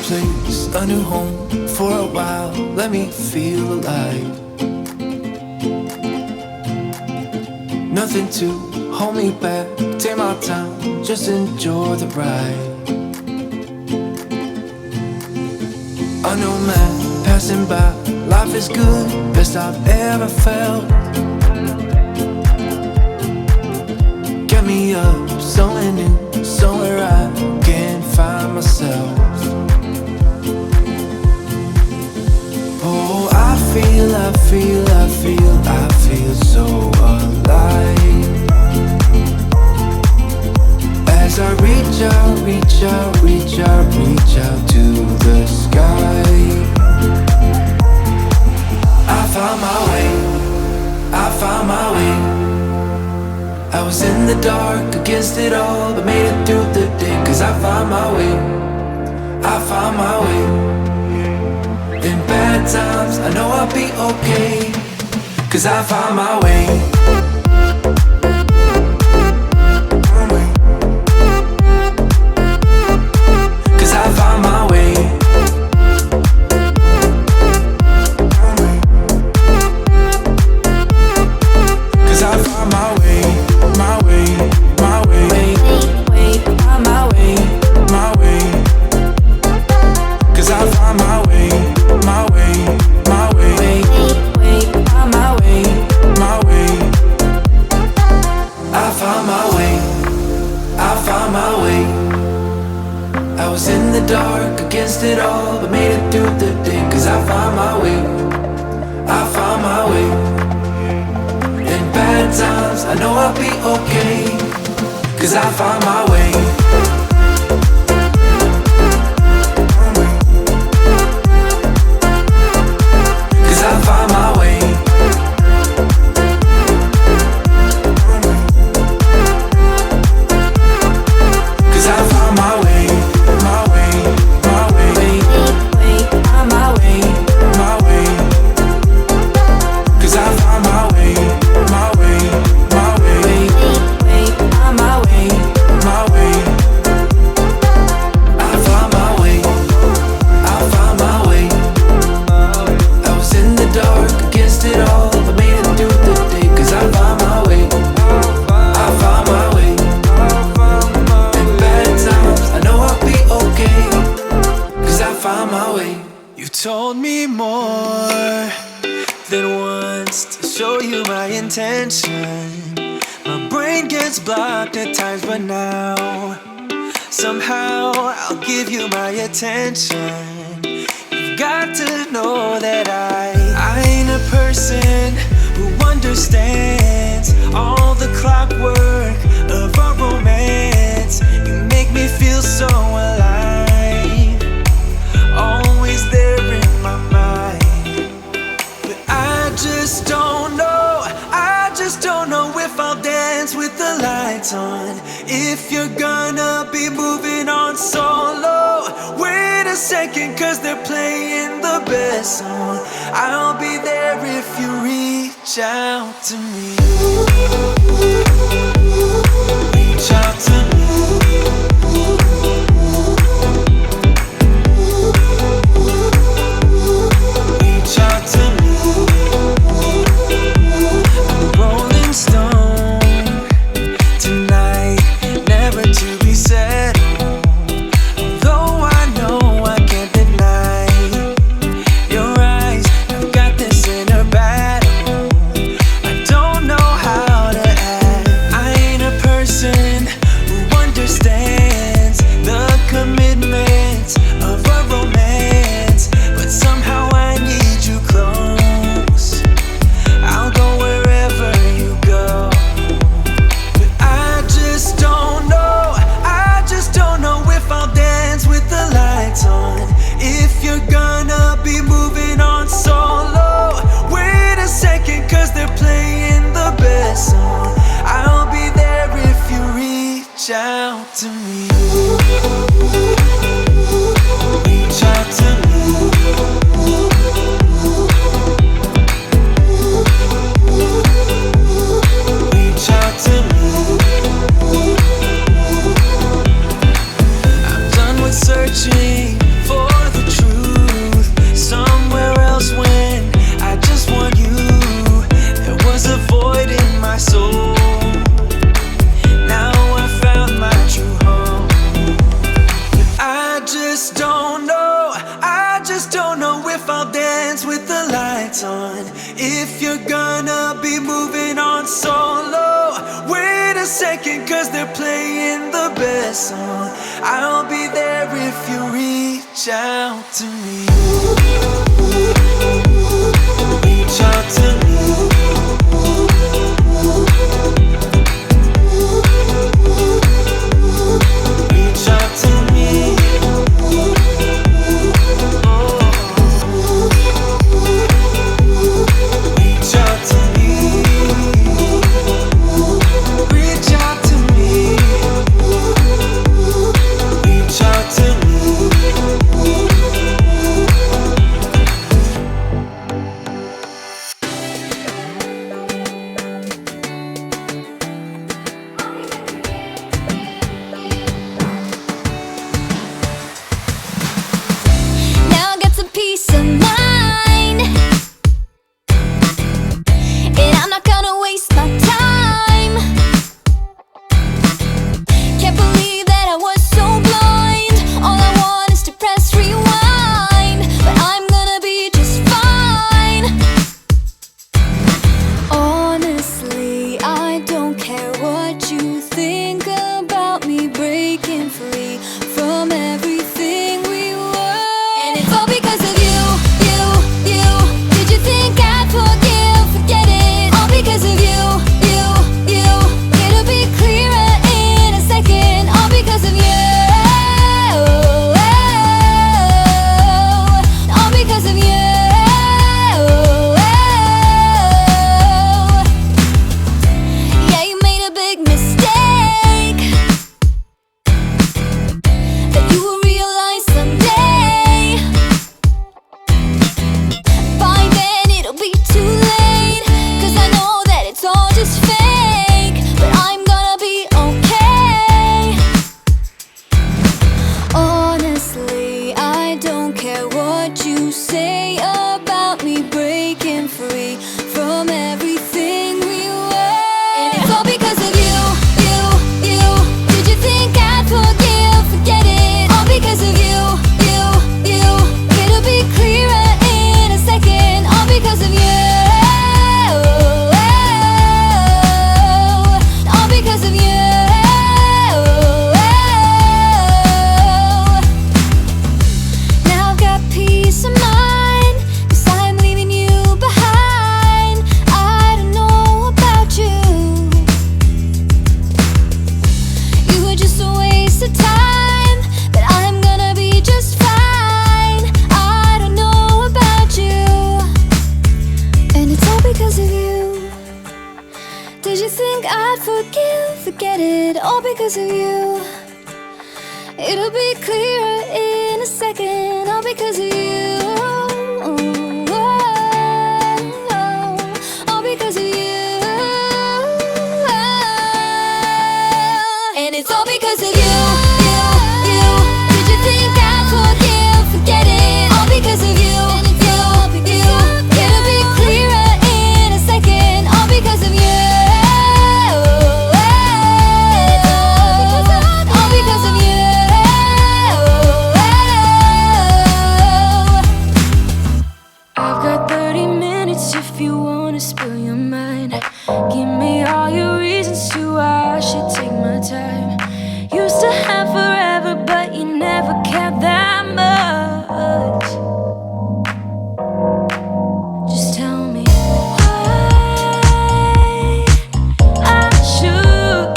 place, a new home for a while. Let me feel alive. Nothing to hold me back. Take my time, just enjoy the ride. A new man passing by. Life is good, best I've ever felt. Get me up, somewhere new, somewhere I can find myself. Oh, I feel so alive. As I reach out to the sky. I found my way. I was in the dark against it all, but made it through the day. Cause I found my way. In bad times, I know I'll be okay. Cause I found my way. Cause I found my way. Cause I found my way, my way, my way, my way, my way. Cause I found my way, my way, my way, my way, my way. I found my way, I found my way. I was in the dark against it all, but made it through the day. Cause I found my way, I found my way. In bad times, I know I'll be okay. Cause I found my way. Cause I found my way. Cause I found my way, my way, my way, my way, my way. Cause I found my way, my way, my way, my way, my way. I found my way, I found my way. I was in the dark against it all, but made it through the day. Cause I found my way, I found my way. In bad times, I know I'll be okay. Cause I found my way. You told me more than once to show you my intention. My brain gets blocked at times, but now somehow I'll give you my attention. You've got to know that I ain't a person who understands all the clockwork of our romance. You make me feel so alive, always there in my mind. But I just don't know if I'll dance with the lights on. If you're gonna be moving on solo, wait a second, cause they're playing the best song. I'll be there if you reach out to me. Reach out to me. Reach out to me. I'm a rolling stone tonight, never to be settled. Although I know I can't deny your eyes, I've got this inner battle. I don't know how to act. I ain't a person who understands the commitments of a romance, but somehow I need you close. I'll go wherever you go. But I just don't know if I'll dance with the lights on. If you're gonna be moving on solo, wait a second, cause they're playing the best song. I'll be there if you reach out to me. Reach out to me. Reach out to me. I'm done with searching for song. I'll be there if you reach out to me. Reach out to me. Reach out to me. Reach out to me. Reach out to me. Reach out to me. Now I got some peace of mind, and I'm not gonna waste my time. Can't believe that I was so blind. All I want is to press rewind, but I'm gonna be just fine. Honestly, I don't care what you think about me breaking free from everything we were. And it's all because of you, you, you. Did you think I'd forgive, forget it? All because of you, you, you. It'll be clearer in a second. All because of you. All because of you. Yeah, you made a big mistake that you will realize someday. By then it'll be too late, 'cause I know that it's all just fake. But I'm gonna be okay. Honestly, I don't care what you say about me breaking free from everything we were. And it's all because of you, you, you. Did you think I'd forgive, forget it? All because of you, you, you. It'll be clearer in a second. All because of you. All because of you. Now I've got peace of mind, 'cause I'm leaving you behind. I don't know about you. You were just a waste of time, but I'm gonna be just fine. I don't know about you, and it's all because of you. Did you think I'd forgive, forget it? All because of you. It'll be clearer in a second. All because of you. All because of you. And it's all because of you, you, you. Did you think I'd forgive, forget it? All because of you, you, you. It'll be clearer in a second. All because of you. All because of you. I've got 30 minutes if you wanna spill your mind. Give me all your reasons to why I should take my time. Used to have forever, but you never cared that much. Just tell me why I should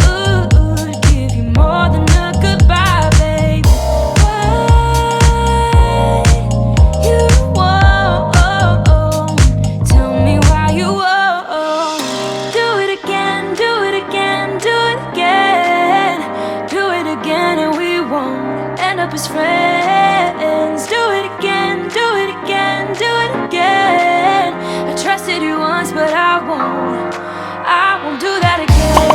give you more than a goodbye, baby. Why you won't tell me why you won't do it again, do it again, do it again, do it again, and we won't end up as friends. Do it again, do it again, do it again. I trusted you once, but I won't do that again.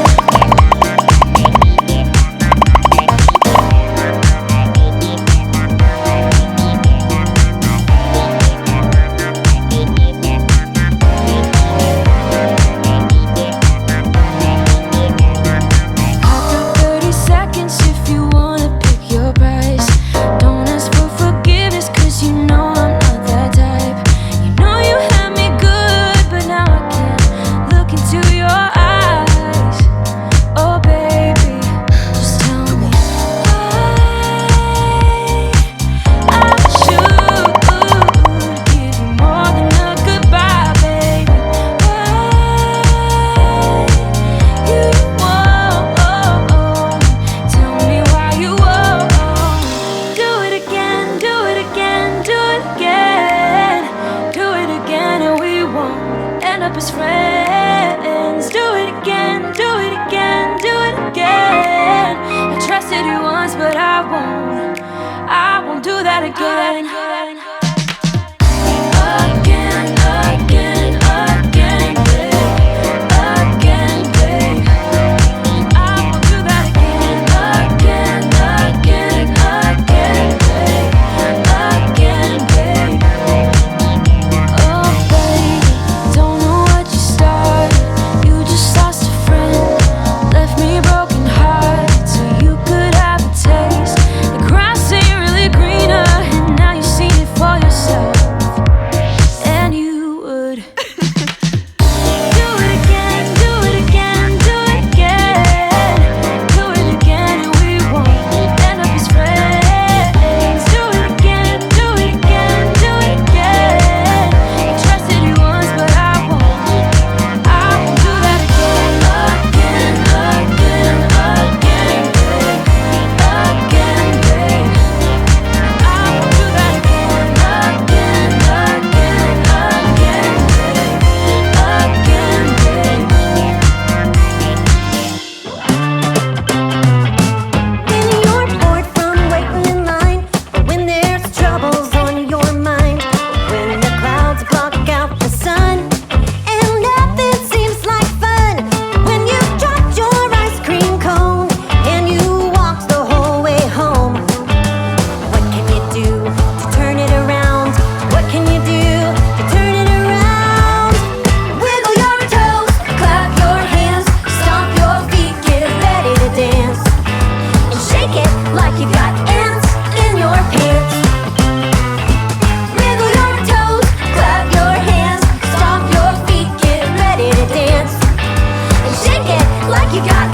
I've got 30 seconds if you wanna pick your price. Don't ask for forgiveness, 'cause you know I'm not that type. You know you had me good, but now I can't look into trusted you once, but I won't do that again. Again, again, again, babe. Again, babe. I won't do that again. Again, again, again, babe. Again, babe. Oh, baby, don't know what you started. You just lost a friend, left me broken hearted, so you could have a taste. The grass ain't really greener, and now you've seen it for yourself. And you would do it again, do it again, do it again. Do it again, and we won't end up as friends. Do it again, do it again, do it again. I trusted you once, but I won't do that again. Again, again, again, babe. Again, babe. I won't do that again. Again, again, again, babe. Again, babe. When you're bored from waiting in line, or when there's troubles on your mind, when the clouds block out the sun, and nothing seems like fun, when you've dropped your ice cream cone, and you walked the whole way home, what can you do to turn it around? What can you do to turn it around? Wiggle your toes, clap your hands, stomp your feet, get ready to dance, and shake it like you got ants in your pants. Wiggle your toes, clap your hands, stomp your feet, get ready to dance, and shake it like you got